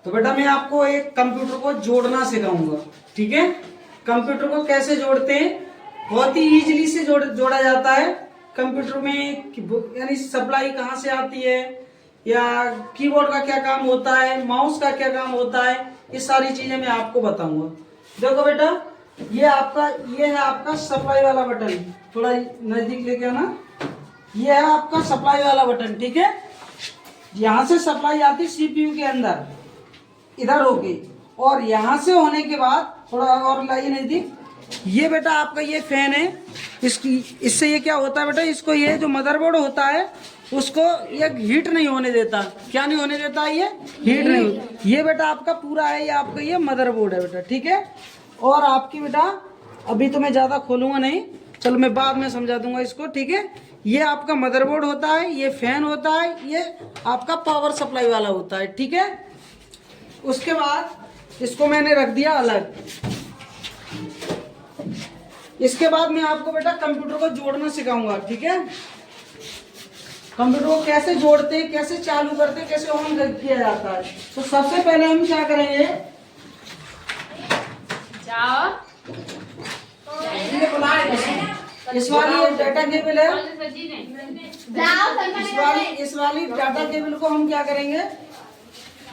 तो बेटा मैं आपको एक कंप्यूटर को जोड़ना सिखाऊंगा, ठीक है। कंप्यूटर को कैसे जोड़ते हैं, बहुत ही इजीली से जोड़ा जाता है। कंप्यूटर में यानी सप्लाई कहाँ से आती है, या कीबोर्ड का क्या काम होता है, माउस का क्या काम होता है, ये सारी चीजें मैं आपको बताऊंगा। देखो बेटा, ये है आपका सप्लाई वाला बटन, थोड़ा नजदीक लेके आना। ये है आपका सप्लाई वाला बटन, ठीक है। यहाँ से सप्लाई आती है सीपीयू के अंदर, इधर होगी, और यहाँ से होने के बाद थोड़ा और लाइए नजदीक। ये बेटा आपका ये फैन है, इससे ये क्या होता है बेटा, इसको ये जो मदरबोर्ड होता है उसको ये हीट नहीं होने देता। क्या नहीं होने देता, ये हीट नहीं। ये बेटा आपका पूरा है, ये आपका ये मदरबोर्ड है बेटा, ठीक है। और आपकी बेटा अभी तो मैं ज्यादा खोलूंगा नहीं, चलो मैं बाद में समझा दूंगा इसको, ठीक है। ये आपका मदरबोर्ड होता है, ये फैन होता है, ये आपका पावर सप्लाई वाला होता है, ठीक है। उसके बाद इसको मैंने रख दिया अलग। इसके बाद मैं आपको बेटा कंप्यूटर को जोड़ना सिखाऊंगा, ठीक है। कंप्यूटर को कैसे जोड़ते हैं, कैसे चालू करते हैं, कैसे ऑन किया जाता है। तो सबसे पहले हम क्या करेंगे, इस वाली डाटा केबल है, इस वाली डाटा केबल को हम क्या करेंगे,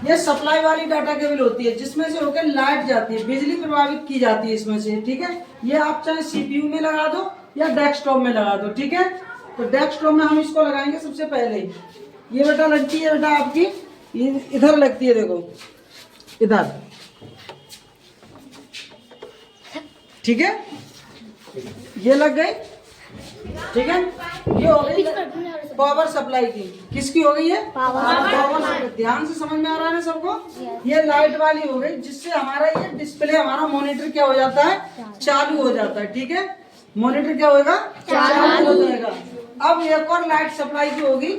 ये सप्लाई वाली डाटा केबल होती है जिसमें से होकर लाइट जाती है, बिजली प्रभावित की जाती है इसमें से, ठीक है। ये आप चाहे सीपीयू में लगा दो या डेस्कटॉप में लगा दो, ठीक है। तो डेस्कटॉप में हम इसको लगाएंगे सबसे पहले। ये बेटा लगती है बेटा आपकी इधर लगती है, देखो इधर, ठीक है। ये लग गई, ठीक है। ये हो गई पावर सप्लाई की, किसकी हो गई है, पावर सप्लाई। ध्यान से समझ में आ रहा है ना सबको। ये लाइट वाली हो गई, जिससे हमारा ये डिस्प्ले, हमारा मॉनिटर क्या हो जाता है, चालू हो जाता है, ठीक है। मॉनिटर क्या होगा, चालू हो जाएगा। अब एक और लाइट सप्लाई की होगी,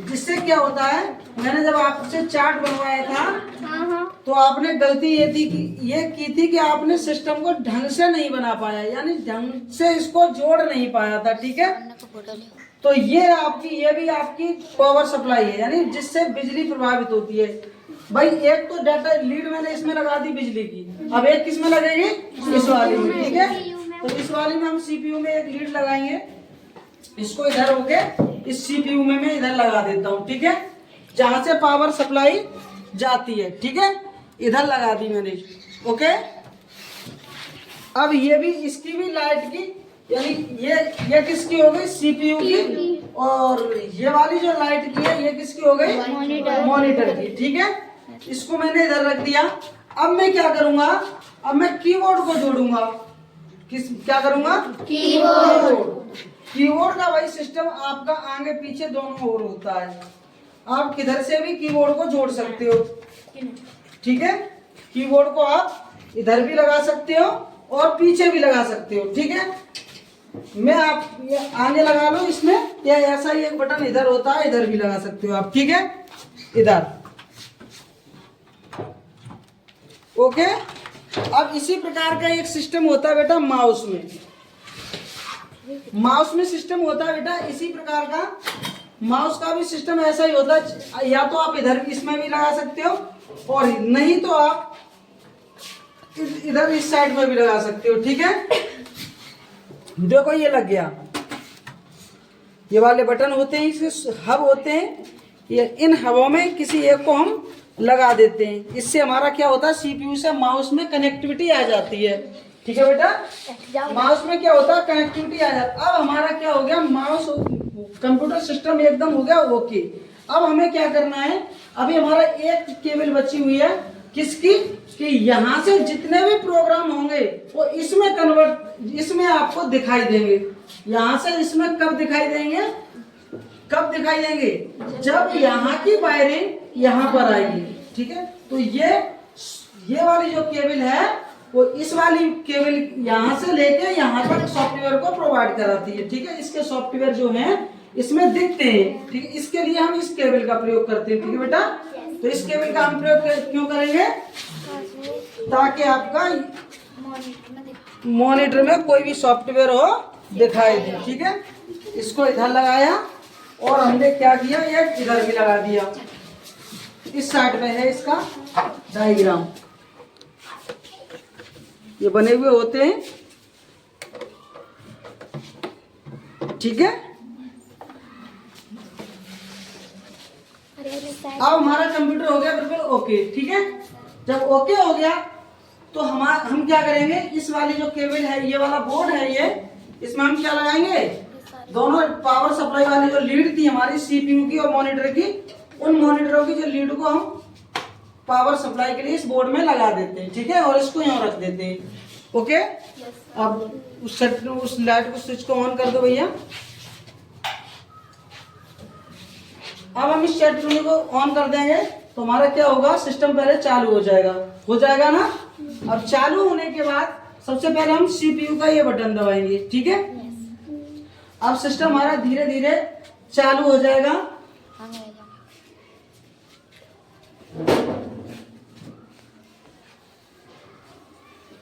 जिससे क्या होता है, मैंने जब आपसे चार्ट बनवाया था तो आपने गलती ये की थी कि आपने सिस्टम को ढंग से नहीं बना पाया, यानी ढंग से इसको जोड़ नहीं पाया था, ठीक है। तो ये भी आपकी पावर सप्लाई है, यानी जिससे बिजली प्रभावित होती है। भाई एक तो डाटा लीड मैंने इसमें लगा दी बिजली की, अब एक किस में लगेगी, इस वाली में, ठीक है। तो इस वाली में हम सीपीयू में एक लीड लगाएंगे, इसको इधर होके इस सीपीयू में मैं इधर लगा देता हूँ, ठीक है, जहां से पावर सप्लाई जाती है, ठीक है। इधर लगा दी मैंने, ओके। अब ये भी, इसकी भी लाइट की, यानी ये किसकी हो गई, सीपीयू की, और ये वाली जो लाइट की है ये किसकी हो गई, मॉनिटर की, ठीक है। इसको मैंने इधर रख दिया। अब मैं क्या करूंगा, अब मैं कीबोर्ड को जोड़ूंगा। क्या करूंगा, कीबोर्ड का वही सिस्टम आपका आगे पीछे दोनों ओर होता है। आप किधर से भी कीबोर्ड को जोड़ सकते हो, ठीक है। कीबोर्ड को आप इधर भी लगा सकते हो और पीछे भी लगा सकते हो, ठीक है। मैं आप ये आगे लगा लो इसमें, या ऐसा ही एक बटन इधर होता है, इधर भी लगा सकते हो आप, ठीक है, इधर, ओके। अब इसी प्रकार का एक सिस्टम होता है बेटा माउस में। माउस में सिस्टम होता है बेटा इसी प्रकार का। माउस का भी सिस्टम ऐसा ही होता है, या तो आप इधर इसमें भी लगा सकते हो, और नहीं तो आप इधर इस साइड में भी लगा सकते हो, ठीक है। देखो ये लग गया, ये वाले बटन होते हैं, इसके हब होते हैं, ये इन हबों में किसी एक को हम लगा देते हैं। इससे हमारा क्या होता है, सीपीयू से माउस में कनेक्टिविटी आ जाती है, ठीक है बेटा। माउस में क्या होता है, कनेक्टिविटी आ जाती है। अब हमारा क्या हो गया, माउस कंप्यूटर सिस्टम एकदम हो गया ओके। अब हमें क्या करना है, अभी हमारा एक केबल बची हुई है, किसकी, कि यहाँ से जितने भी प्रोग्राम होंगे वो इसमें आपको दिखाई देंगे। यहाँ से इसमें कब दिखाई देंगे, जब यहाँ की वायरिंग यहाँ पर आएगी, ठीक है। तो ये वाली जो केबल है वो इस वाली केबल यहाँ से लेके यहाँ तक सॉफ्टवेयर को प्रोवाइड कराती है, ठीक है। इसके सॉफ्टवेयर जो हैं इसमें दिखते हैं, ठीक है। इसके लिए हम इस केबल का प्रयोग करते हैं, ठीक है बेटा। तो इस केबल का हम प्रयोग क्यों करेंगे, ताकि आपका मॉनिटर में कोई भी सॉफ्टवेयर हो दिखाई दे, ठीक है। इसको इधर लगाया और हमने क्या किया, ये इधर भी लगा दिया, इस साइड में है इसका डायग्राम, ये बने हुए होते हैं, ठीक है। अब हमारा कंप्यूटर हो गया बिल्कुल ओके, ठीक है। जब ओके हो गया तो हम क्या करेंगे, इस वाली जो केबल है, ये वाला बोर्ड है, ये इसमें हम क्या लगाएंगे, दोनों पावर सप्लाई वाली जो लीड थी हमारी सीपीयू की और मॉनिटर की, उन मॉनिटरों की जो लीड को हम पावर सप्लाई के लिए इस बोर्ड में लगा देते हैं, ठीक है, और इसको यहाँ रख देते हैं, ओके। अब उस लाइट को स्विच को ऑन कर दो भैया। अब हम इस सेट को ऑन कर देंगे तो हमारा क्या होगा, सिस्टम पहले चालू हो जाएगा ना। अब चालू होने के बाद सबसे पहले हम सीपीयू का ये बटन दबाएंगे, ठीक है। अब सिस्टम हमारा धीरे धीरे चालू हो जाएगा।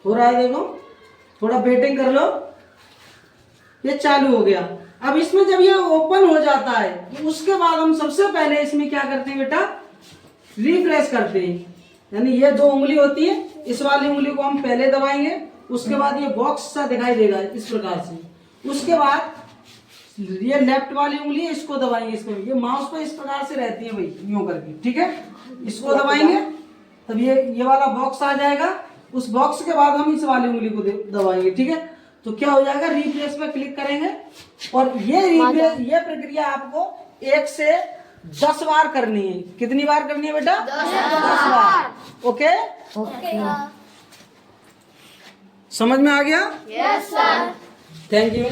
हो रहा है, देखो, थोड़ा वेटिंग कर लो, ये चालू हो गया। अब इसमें जब ये ओपन हो जाता है तो उसके बाद हम सबसे पहले इसमें क्या करते हैं बेटा, रिफ्रेश करते हैं, यानी ये 2 उंगली होती है, इस वाली उंगली को हम पहले दबाएंगे, उसके बाद ये बॉक्स सा दिखाई देगा इस प्रकार से, उसके बाद ये लेफ्ट वाली उंगली है, इसको दबाएंगे, इसको, ये माउस पे इस प्रकार से रहती है भाई, यूं करके, ठीक है। इसको दबाएंगे तब ये वाला बॉक्स आ जाएगा, उस बॉक्स के बाद हम इस वाली उंगली को दबाएंगे, ठीक है। तो क्या हो जाएगा, रिफ्रेश पे क्लिक करेंगे और ये प्रक्रिया आपको 1 से 10 बार करनी है। कितनी बार करनी है बेटा, 10 बार, ओके। समझ में आ गया? Yes sir. Thank you.